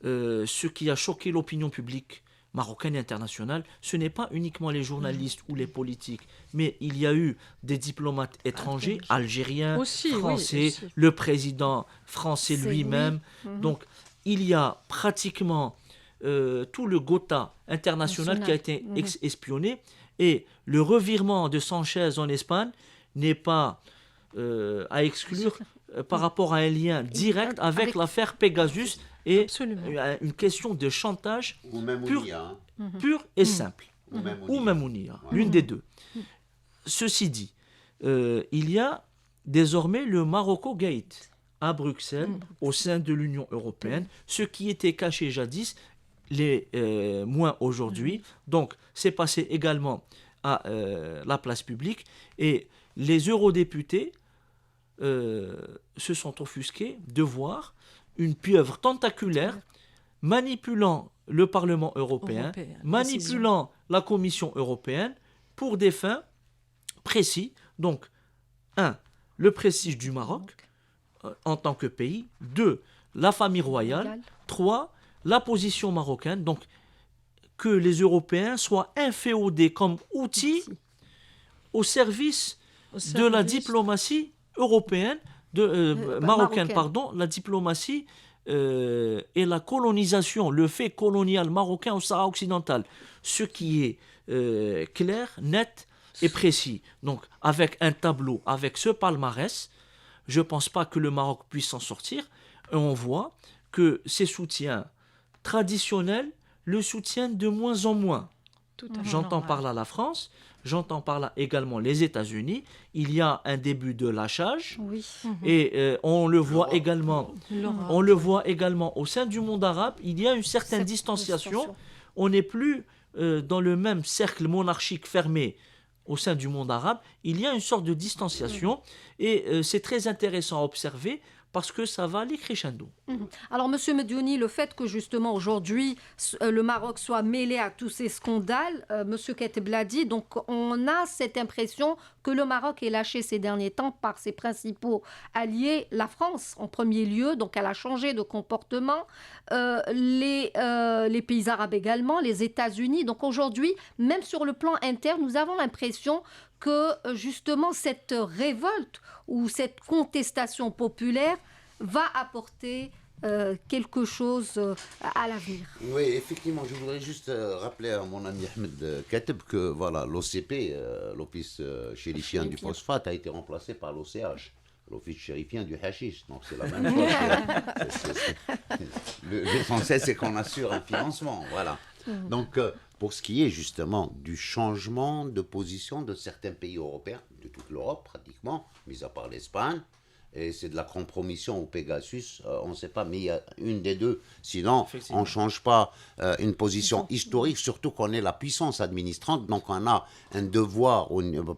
Speaker 3: Ce qui a choqué l'opinion publique marocaine et internationale, ce n'est pas uniquement les journalistes ou les politiques, mais il y a eu des diplomates étrangers, algériens, français, le président français lui-même. Donc, il y a pratiquement tout le Gotha international qui a été espionné, et le revirement de Sanchez en Espagne n'est pas à exclure par rapport à un lien direct avec l'affaire Pegasus et une question de chantage pur et simple, ou Mamounia, l'une des deux. Ceci dit, il y a désormais le Morocco Gate à Bruxelles, au sein de l'Union européenne, ce qui était caché jadis les moins aujourd'hui. Donc, c'est passé également à la place publique, et les eurodéputés se sont offusqués de voir une pieuvre tentaculaire manipulant le Parlement européen, manipulant la Commission européenne pour des fins précises. Donc, 1, le prestige du Maroc en tant que pays. 2, la famille royale. 3, la position marocaine. Donc, que les Européens soient inféodés comme outils au service de la diplomatie européenne, marocaine, la diplomatie et la colonisation, le fait colonial marocain au Sahara occidental. Ce qui est clair, net et précis. Donc, avec un tableau, avec ce palmarès, je ne pense pas que le Maroc puisse s'en sortir. Et on voit que ses soutiens traditionnels le soutiennent de moins en moins. J'entends par là la France, j'entends par là également les États-Unis. Il y a un début de lâchage.
Speaker 1: Oui.
Speaker 3: Et on le voit également au sein du monde arabe. Il y a une certaine distanciation. On n'est plus dans le même cercle monarchique fermé au sein du monde arabe. Il y a une sorte de distanciation et c'est très intéressant à observer parce que ça va aller crescendo.
Speaker 1: Alors, Monsieur Mediouni, le fait que justement aujourd'hui le Maroc soit mêlé à tous ces scandales, Monsieur Keteb l'a dit, donc on a cette impression que le Maroc est lâché ces derniers temps par ses principaux alliés, la France en premier lieu, donc elle a changé de comportement, les pays arabes également, les États-Unis. Donc aujourd'hui, même sur le plan interne, nous avons l'impression que justement cette révolte ou cette contestation populaire va apporter quelque chose à l'avenir.
Speaker 4: Oui, effectivement, je voudrais juste rappeler à mon ami Ahmed Kateb que voilà, l'OCP, l'Office chérifien du phosphate, a été remplacé par l'OCH, l'Office chérifien du hashish. Donc c'est la même chose. L'essentiel, c'est qu'on assure un financement. Voilà. Donc, pour ce qui est justement du changement de position de certains pays européens, de toute l'Europe pratiquement, mis à part l'Espagne, et c'est de la compromission au Pegasus, on ne sait pas, mais il y a une des deux. Sinon, on ne change pas une position historique, surtout qu'on est la puissance administrante, donc on a un devoir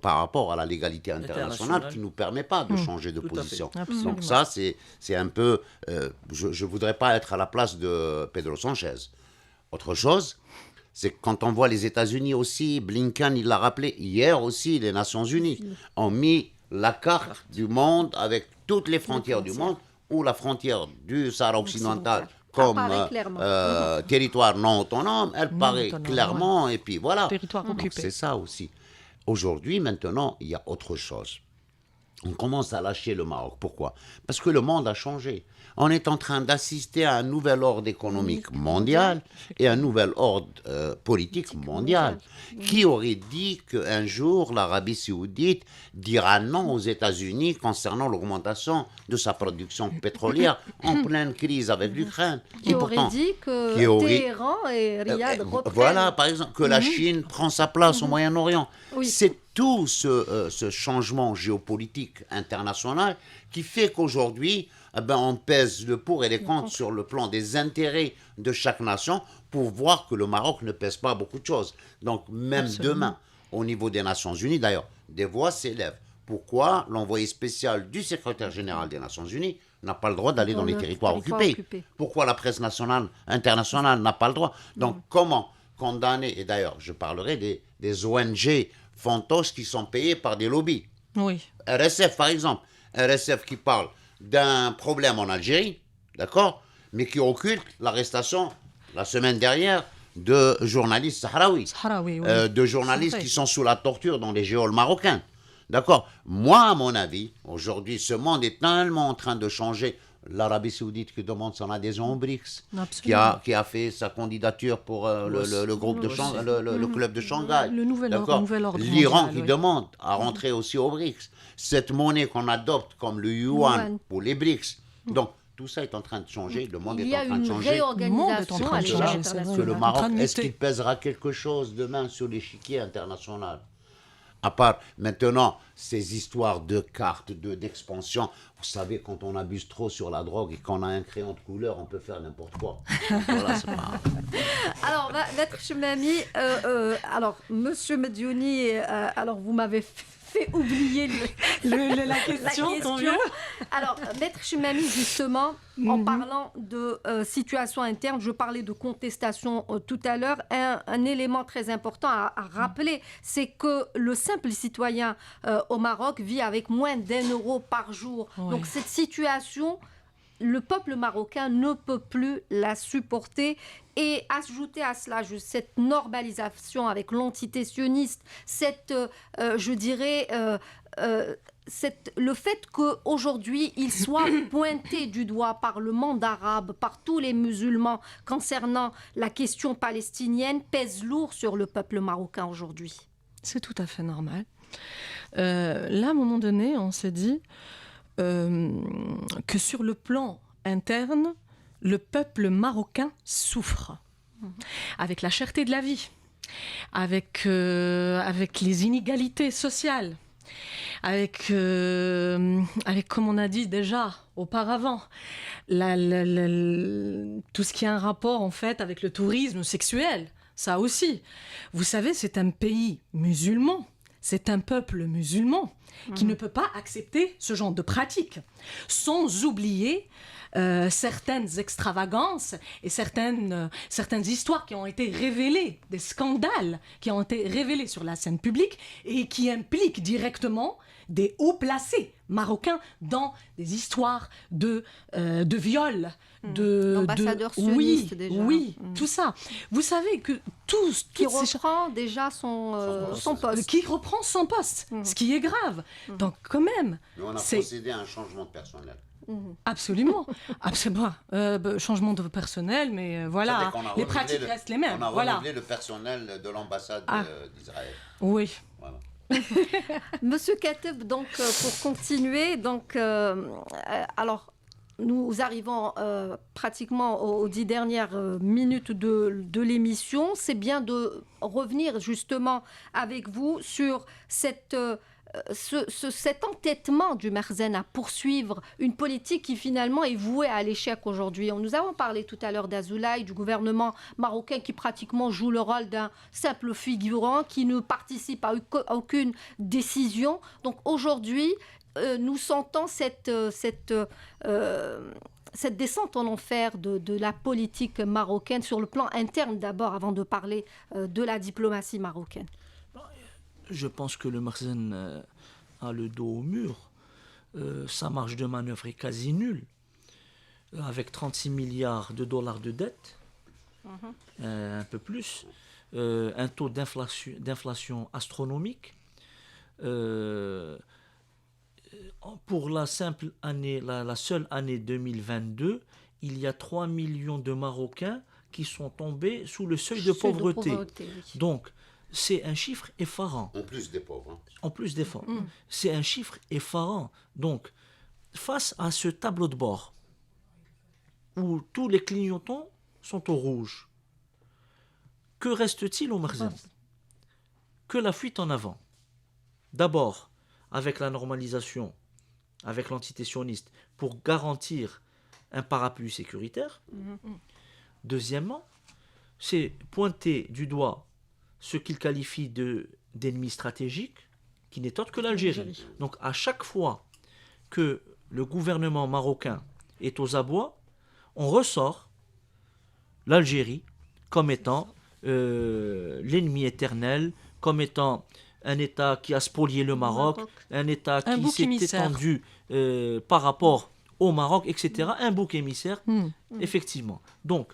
Speaker 4: par rapport à la légalité internationale qui ne nous permet pas de changer de position. Donc ça, c'est un peu... je ne voudrais pas être à la place de Pedro Sanchez. Autre chose, c'est que quand on voit les États-Unis aussi, Blinken, il l'a rappelé, hier aussi, les Nations Unies ont mis la carte du monde avec toutes les frontières du monde, ou la frontière du Sahara occidental comme territoire non autonome, elle paraît clairement, et puis voilà.
Speaker 2: Territoire occupé.
Speaker 4: C'est ça aussi. Aujourd'hui, maintenant, il y a autre chose. On commence à lâcher le Maroc. Pourquoi ? Parce que le monde a changé. On est en train d'assister à un nouvel ordre économique mondial et un nouvel ordre politique mondial. Qui aurait dit qu'un jour, l'Arabie saoudite dira non aux États-Unis concernant l'augmentation de sa production pétrolière en pleine crise avec l'Ukraine.
Speaker 1: Qui aurait dit que Téhéran et Riyad reprennent...
Speaker 4: Voilà, par exemple, que la Chine prend sa place au Moyen-Orient. Oui. C'est tout ce changement géopolitique international qui fait qu'aujourd'hui, on pèse le pour et les contre sur le plan des intérêts de chaque nation pour voir que le Maroc ne pèse pas beaucoup de choses. Donc même demain, au niveau des Nations Unies, d'ailleurs, des voix s'élèvent. Pourquoi l'envoyé spécial du secrétaire général des Nations Unies n'a pas le droit d'aller dans les territoires occupés ? Pourquoi la presse internationale n'a pas le droit ? Donc comment condamner, et d'ailleurs je parlerai des ONG fantoches qui sont payés par des lobbies.
Speaker 2: Oui.
Speaker 4: RSF, par exemple. RSF qui parle d'un problème en Algérie, d'accord, mais qui occulte l'arrestation, la semaine dernière, de journalistes sahraouis. De journalistes qui sont sous la torture dans les geôles marocains. D'accord. Moi, à mon avis, aujourd'hui, ce monde est tellement en train de changer. L'Arabie saoudite qui demande son adhésion au BRICS, qui a fait sa candidature pour le groupe de le club de Shanghai.
Speaker 2: Le nouvel ordre.
Speaker 4: L'Iran qui demande à rentrer aussi au BRICS. Cette monnaie qu'on adopte comme le yuan pour les BRICS. Donc, tout ça est en train de changer. Le monde est en train de changer.
Speaker 1: Il y a une réorganisation à l'échelle internationale.
Speaker 4: Que le Maroc, est-ce qu'il pèsera quelque chose demain sur l'échiquier international ? À part maintenant ces histoires de cartes, d'expansion. Vous savez, quand on abuse trop sur la drogue et qu'on a un crayon de couleur, on peut faire n'importe quoi. Voilà, c'est pas...
Speaker 1: Alors, Maître Chemami, alors, Monsieur Mediouni, alors vous m'avez fait oublier
Speaker 2: la question.
Speaker 1: Alors, Maître Chemami, justement, en parlant de situation interne, je parlais de contestation tout à l'heure. Un élément très important à rappeler, c'est que le simple citoyen au Maroc vit avec moins d'1 euro par jour. Ouais. Donc cette situation, le peuple marocain ne peut plus la supporter. Et ajouter à cela cette normalisation avec l'entité sioniste, je dirais... le fait qu'aujourd'hui, il soit pointé du doigt par le monde arabe, par tous les musulmans concernant la question palestinienne, pèse lourd sur le peuple marocain aujourd'hui.
Speaker 2: C'est tout à fait normal. Là, à un moment donné, on s'est dit que sur le plan interne, le peuple marocain souffre avec la cherté de la vie, avec les inégalités sociales, avec, comme on a dit déjà auparavant, tout ce qui a un rapport en fait avec le tourisme sexuel, ça aussi. Vous savez, c'est un pays musulman, c'est un peuple musulman qui ne peut pas accepter ce genre de pratiques, sans oublier certaines extravagances et certaines histoires qui ont été révélées, des scandales qui ont été révélés sur la scène publique et qui impliquent directement des hauts placés marocains dans des histoires de viols,
Speaker 1: d'ambassadeurs sionistes déjà.
Speaker 2: Oui, tout ça. Vous savez que
Speaker 1: qui reprend déjà son poste.
Speaker 2: Qui reprend son poste, ce qui est grave. Donc quand même,
Speaker 4: Mais on a procédé à un changement de personnel.
Speaker 2: Absolument. Changement de personnel, mais voilà, les pratiques restent les mêmes.
Speaker 4: On a renouvelé le personnel de l'ambassade d'Israël.
Speaker 2: Oui.
Speaker 4: Voilà.
Speaker 1: Monsieur Kateb, donc pour continuer, alors nous arrivons pratiquement aux 10 dernières minutes de l'émission. C'est bien de revenir justement avec vous sur cet entêtement du Merzen à poursuivre une politique qui finalement est vouée à l'échec aujourd'hui. Nous avons parlé tout à l'heure d'Azoulaï, du gouvernement marocain qui pratiquement joue le rôle d'un simple figurant, qui ne participe à aucune décision. Donc aujourd'hui, nous sentons cette descente en enfer de la politique marocaine sur le plan interne d'abord, avant de parler de la diplomatie marocaine.
Speaker 3: Je pense que le Merzen a le dos au mur. Sa marge de manœuvre est quasi nulle. Avec 36 milliards de dollars de dette, un peu plus, un taux d'inflation astronomique. Pour la simple année, la seule année 2022, il y a 3 millions de Marocains qui sont tombés sous le seuil de pauvreté.
Speaker 1: Oui.
Speaker 3: Donc, c'est un chiffre effarant.
Speaker 4: En plus des pauvres. Hein.
Speaker 3: En plus des pauvres. C'est un chiffre effarant. Donc, face à ce tableau de bord, où tous les clignotants sont au rouge, que reste-t-il au Merzen? Que la fuite en avant. D'abord, avec la normalisation, avec l'entité sioniste, pour garantir un parapluie sécuritaire. Deuxièmement, c'est pointer du doigt ce qu'il qualifie d'ennemi stratégique, qui n'est autre que l'Algérie. Donc à chaque fois que le gouvernement marocain est aux abois, on ressort l'Algérie comme étant l'ennemi éternel, comme étant un État qui a spolié le Maroc, un État qui s'est étendu par rapport au Maroc, etc. Un bouc émissaire, effectivement. Donc,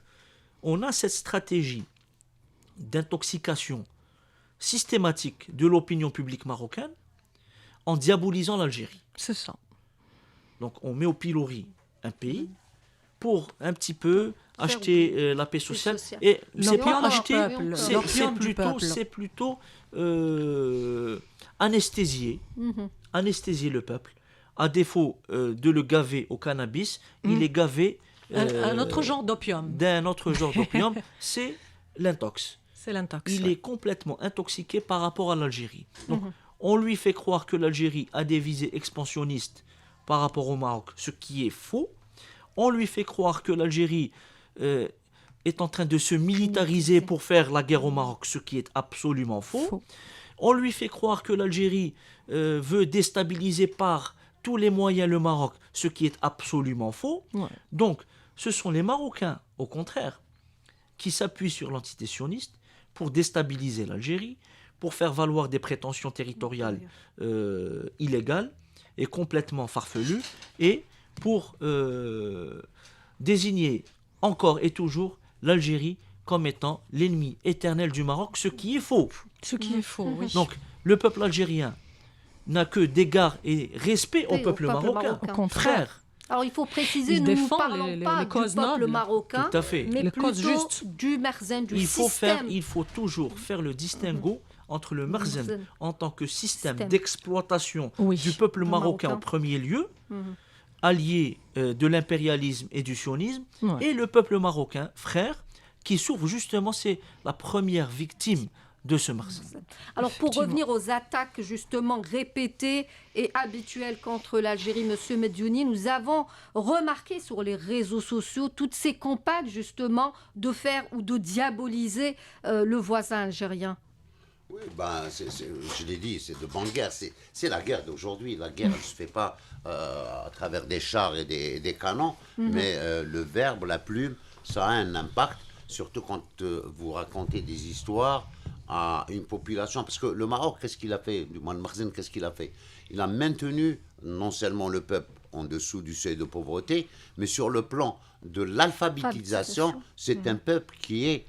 Speaker 3: on a cette stratégie d'intoxication systématique de l'opinion publique marocaine en diabolisant l'Algérie.
Speaker 2: C'est ça.
Speaker 3: Donc, on met au pilori un pays pour un petit peu acheter la paix sociale. Et c'est pas acheter, c'est plutôt anesthésier le peuple. À défaut de le gaver au cannabis, il est gavé
Speaker 2: un autre genre d'opium.
Speaker 3: D'un autre genre d'opium, c'est l'intox.
Speaker 2: C'est l'intox.
Speaker 3: Il est complètement intoxiqué par rapport à l'Algérie. Donc, on lui fait croire que l'Algérie a des visées expansionnistes par rapport au Maroc, ce qui est faux. On lui fait croire que l'Algérie est en train de se militariser pour faire la guerre au Maroc, ce qui est absolument faux. On lui fait croire que l'Algérie veut déstabiliser par tous les moyens le Maroc, ce qui est absolument faux. Ouais. Donc, ce sont les Marocains, au contraire, qui s'appuient sur l'entité sioniste pour déstabiliser l'Algérie, pour faire valoir des prétentions territoriales illégales et complètement farfelues, et pour désigner encore et toujours l'Algérie comme étant l'ennemi éternel du Maroc, ce qui est faux.
Speaker 2: Ce qui est faux, oui.
Speaker 3: Donc, le peuple algérien n'a que d'égard et respect au peuple marocain.
Speaker 2: Au contraire.
Speaker 1: Alors, il faut préciser, nous ne parlons pas du peuple marocain, mais plutôt du Merzen, du système.
Speaker 3: Il faut toujours faire le distinguo entre le Merzen en tant que système d'exploitation du peuple marocain en premier lieu, allié de l'impérialisme et du sionisme, et le peuple marocain, frère, qui souffre justement, c'est la première victime de ce Marzen.
Speaker 1: Alors pour revenir aux attaques justement répétées et habituelles contre l'Algérie, Monsieur Mediouni, nous avons remarqué sur les réseaux sociaux toutes ces campagnes justement de faire ou de diaboliser le voisin algérien.
Speaker 4: Oui, je l'ai dit, c'est de bonne guerre. C'est la guerre d'aujourd'hui. La guerre ne se fait pas à travers des chars et des canons, mais le verbe, la plume, ça a un impact, surtout quand vous racontez des histoires à une population. Parce que le Maroc, qu'est-ce qu'il a fait? Du moins, le Marzen, qu'est-ce qu'il a fait? Il a maintenu non seulement le peuple en dessous du seuil de pauvreté, mais sur le plan de l'alphabétisation, c'est un peuple qui est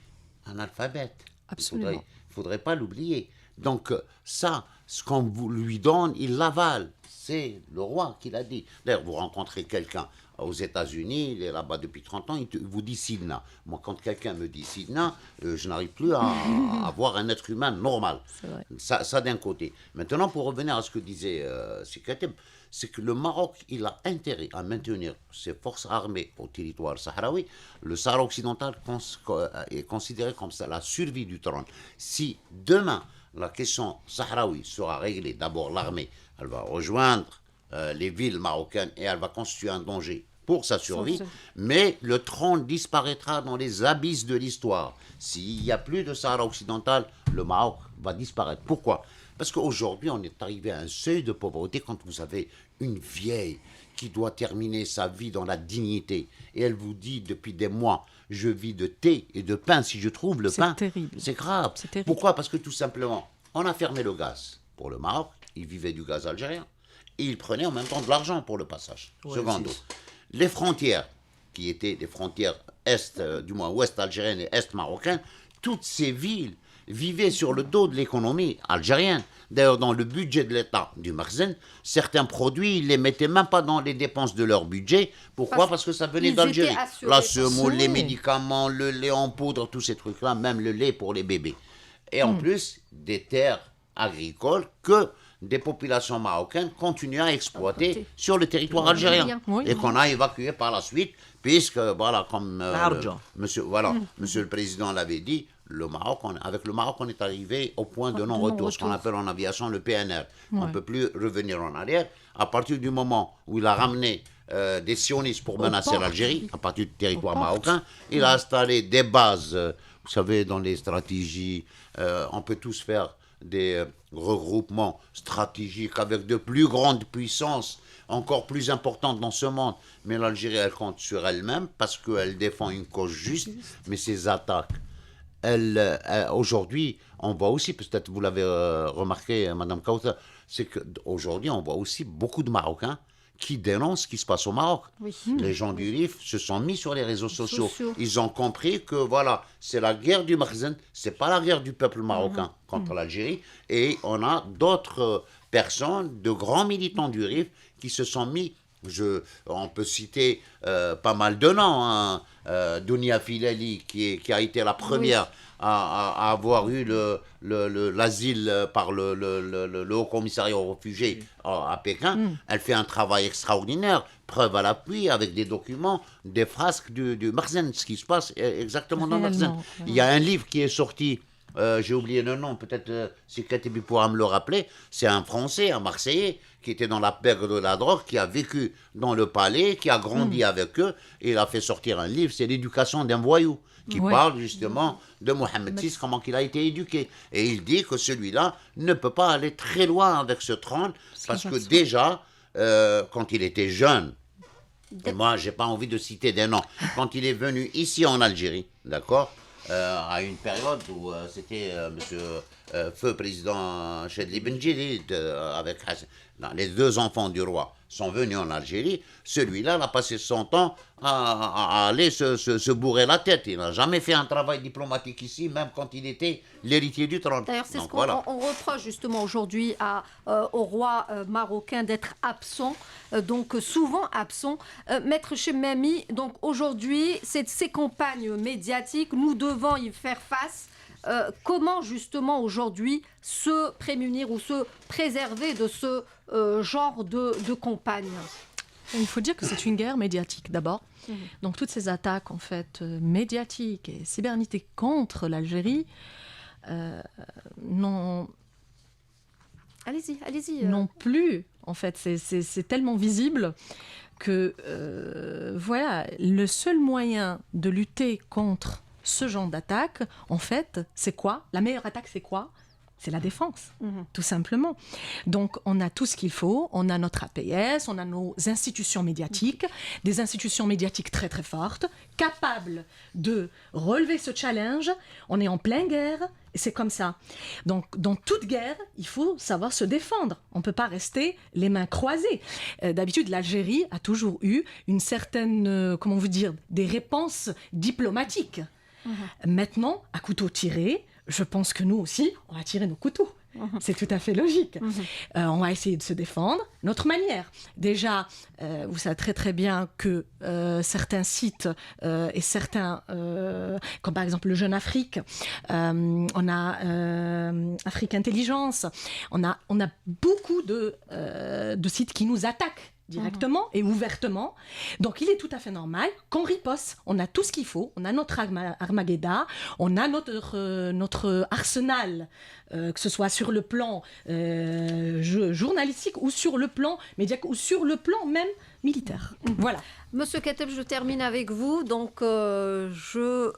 Speaker 4: analphabète.
Speaker 2: Absolument.
Speaker 4: Il ne faudrait pas l'oublier. Donc ça, ce qu'on vous lui donne, il l'avale. C'est le roi qui l'a dit. D'ailleurs, vous rencontrez quelqu'un aux États-Unis, il est là-bas depuis 30 ans, il vous dit Sidna. Moi, quand quelqu'un me dit Sidna, je n'arrive plus à avoir un être humain normal. Ça d'un côté. Maintenant, pour revenir à ce que disait Sikateb, c'est que le Maroc, il a intérêt à maintenir ses forces armées au territoire sahraoui. Le Sahara occidental est considéré comme ça, la survie du trône. Si demain, la question sahraoui sera réglée, d'abord l'armée, elle va rejoindre les villes marocaines et elle va constituer un danger pour sa survie, mais le trône disparaîtra dans les abysses de l'histoire. S'il n'y a plus de Sahara occidental, le Maroc va disparaître. Pourquoi ? Parce qu'aujourd'hui, on est arrivé à un seuil de pauvreté quand vous avez une vieille qui doit terminer sa vie dans la dignité et elle vous dit depuis des mois, je vis de thé et de pain, si je trouve le pain,
Speaker 2: terrible.
Speaker 4: C'est grave.
Speaker 2: C'est terrible.
Speaker 4: Pourquoi ? Parce que tout simplement, on a fermé le gaz pour le Maroc, il vivait du gaz algérien et il prenait en même temps de l'argent pour le passage. Secondo. Les frontières, qui étaient des frontières est, du moins ouest algérienne et est marocaine, toutes ces villes vivaient sur le dos de l'économie algérienne. D'ailleurs, dans le budget de l'État du Marzen, certains produits, ils ne les mettaient même pas dans les dépenses de leur budget. Pourquoi ? Parce que ça venait d'Algérie. La semoule, les médicaments, le lait en poudre, tous ces trucs-là, même le lait pour les bébés. Et en plus, des terres agricoles que des populations marocaines continuent à exploiter sur le territoire algérien et qu'on a évacué par la suite, puisque, voilà, comme monsieur le Président l'avait dit, avec le Maroc, on est arrivé au point de non-retour, ce qu'on appelle en aviation le PNR. On ne peut plus revenir en arrière. À partir du moment où il a ramené des sionistes pour menacer l'Algérie, à partir du territoire marocain, il a installé des bases, vous savez, dans les stratégies, on peut tous faire des regroupements stratégiques avec de plus grandes puissances, encore plus importantes dans ce monde. Mais l'Algérie, elle compte sur elle-même parce qu'elle défend une cause juste, mais ses attaques, aujourd'hui, on voit aussi, peut-être vous l'avez remarqué, Madame Kauta, c'est qu'aujourd'hui, on voit aussi beaucoup de Marocains qui dénoncent ce qui se passe au Maroc. Les gens du RIF se sont mis sur les réseaux sociaux. Ils ont compris que voilà, c'est la guerre du Marzen, c'est pas la guerre du peuple marocain contre l'Algérie. Et on a d'autres personnes, de grands militants du RIF, qui se sont mis. On peut citer pas mal de noms. Dounia Filali, qui a été la première à avoir eu l'asile par le Haut Commissariat aux réfugiés à Pékin. Elle fait un travail extraordinaire, preuve à l'appui, avec des documents, des frasques du Marzen, ce qui se passe exactement dans le Marzen. Il y a un livre qui est sorti, j'ai oublié le nom, peut-être si Katibi pourra me le rappeler, c'est un Français, un Marseillais, qui était dans la période de la drogue, qui a vécu dans le palais, qui a grandi avec eux, et il a fait sortir un livre, c'est L'éducation d'un voyou, qui parle justement de Mohamed VI, comment il a été éduqué. Et il dit que celui-là ne peut pas aller très loin avec ce trône, parce que déjà, quand il était jeune, et moi, j'ai pas envie de citer des noms, quand il est venu ici en Algérie, d'accord, à une période où c'était monsieur feu président Chedli Benjili avec les deux enfants du roi sont venus en Algérie. Celui-là, il a passé son temps à aller se bourrer la tête. Il n'a jamais fait un travail diplomatique ici, même quand il était l'héritier du trône.
Speaker 1: D'ailleurs, c'est ce qu'on reproche justement aujourd'hui au roi marocain d'être absent, donc souvent absent. Maître Chemami, donc aujourd'hui, ces campagnes médiatiques, nous devons y faire face. Comment justement aujourd'hui se prémunir ou se préserver de ce genre de campagne ?
Speaker 2: Il faut dire que c'est une guerre médiatique d'abord. Donc toutes ces attaques en fait médiatiques et cybernétiques contre l'Algérie
Speaker 1: allez-y.
Speaker 2: Non plus, en fait. C'est tellement visible que, voilà, le seul moyen de lutter contre ce genre d'attaque, en fait, c'est quoi? La meilleure attaque, c'est quoi? C'est la défense, tout simplement. Donc, on a tout ce qu'il faut. On a notre APS, on a nos institutions médiatiques, des institutions médiatiques très, très fortes, capables de relever ce challenge. On est en pleine guerre, et c'est comme ça. Donc, dans toute guerre, il faut savoir se défendre. On ne peut pas rester les mains croisées. D'habitude, l'Algérie a toujours eu une certaine, comment vous dire, des réponses diplomatiques. Maintenant, à couteau tiré, je pense que nous aussi, on va tirer nos couteaux. C'est tout à fait logique. On va essayer de se défendre. Notre manière. Déjà, vous savez très très bien que certains sites et certains, comme par exemple le Jeune Afrique, on a Afrique Intelligence, on a beaucoup de sites qui nous attaquent directement et ouvertement. Donc, il est tout à fait normal qu'on riposte. On a tout ce qu'il faut. On a notre Armageddon. On a notre arsenal, que ce soit sur le plan journalistique ou sur le plan médiatique ou sur le plan même militaire. Voilà.
Speaker 1: Monsieur Kateb, je termine avec vous. Donc, je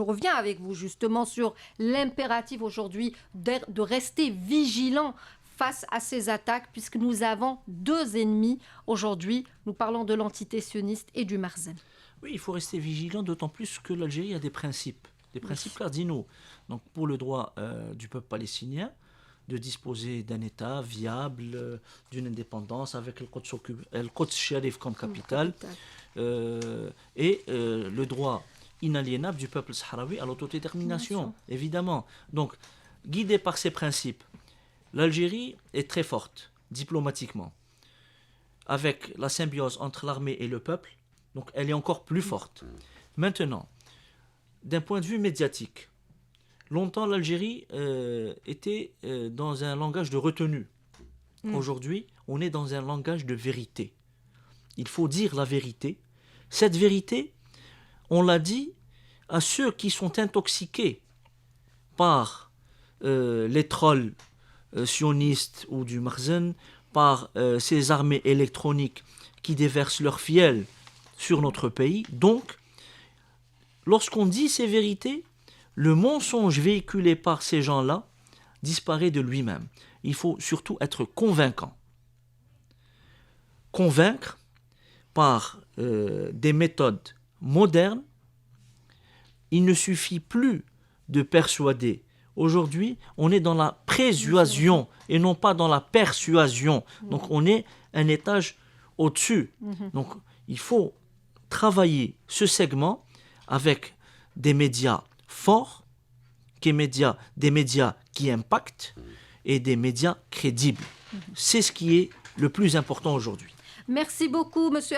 Speaker 1: reviens avec vous justement sur l'impératif aujourd'hui de rester vigilant face à ces attaques, puisque nous avons deux ennemis aujourd'hui. Nous parlons de l'entité sioniste et du Marzen.
Speaker 3: Oui, il faut rester vigilant, d'autant plus que l'Algérie a des principes cardinaux. Donc, pour le droit du peuple palestinien de disposer d'un État viable, d'une indépendance avec le Quds Sharif comme capitale, et le droit inaliénable du peuple sahraoui à l'autodétermination, évidemment. Donc, guidé par ces principes, l'Algérie est très forte, diplomatiquement. Avec la symbiose entre l'armée et le peuple, donc elle est encore plus forte. Maintenant, d'un point de vue médiatique, longtemps l'Algérie était dans un langage de retenue. Aujourd'hui, on est dans un langage de vérité. Il faut dire la vérité. Cette vérité, on l'a dit à ceux qui sont intoxiqués par les trolls sionistes ou du Marzen, par ces armées électroniques qui déversent leur fiel sur notre pays. Donc, lorsqu'on dit ces vérités, le mensonge véhiculé par ces gens-là disparaît de lui-même. Il faut surtout être convaincant. Convaincre par des méthodes modernes. Il ne suffit plus de persuader. Aujourd'hui, on est dans la persuasion et non pas dans la persuasion. Donc, on est un étage au-dessus. Donc, il faut travailler ce segment avec des médias forts, des médias qui impactent et des médias crédibles. C'est ce qui est le plus important aujourd'hui.
Speaker 1: Merci beaucoup, Monsieur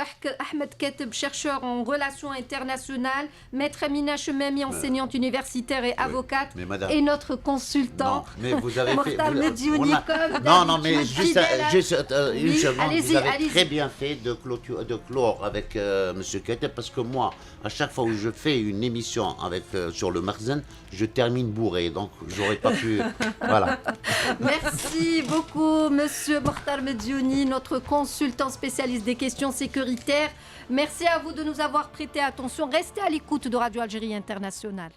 Speaker 1: Ahmed Kateb, chercheur en relations internationales, maître Amina Chememi, enseignante universitaire et avocate, et notre consultant, Mokhtar Mediouni.
Speaker 4: Non, mais juste une seconde, vous avez très bien fait de clore avec Monsieur Kateb, parce que moi, à chaque fois où je fais une émission sur le Marzen, je termine bourré, donc j'aurais pas pu... Voilà.
Speaker 1: Merci beaucoup, Monsieur Mokhtar Mediouni, notre consultant spécialiste des questions sécuritaires. Merci à vous de nous avoir prêté attention. Restez à l'écoute de Radio Algérie Internationale.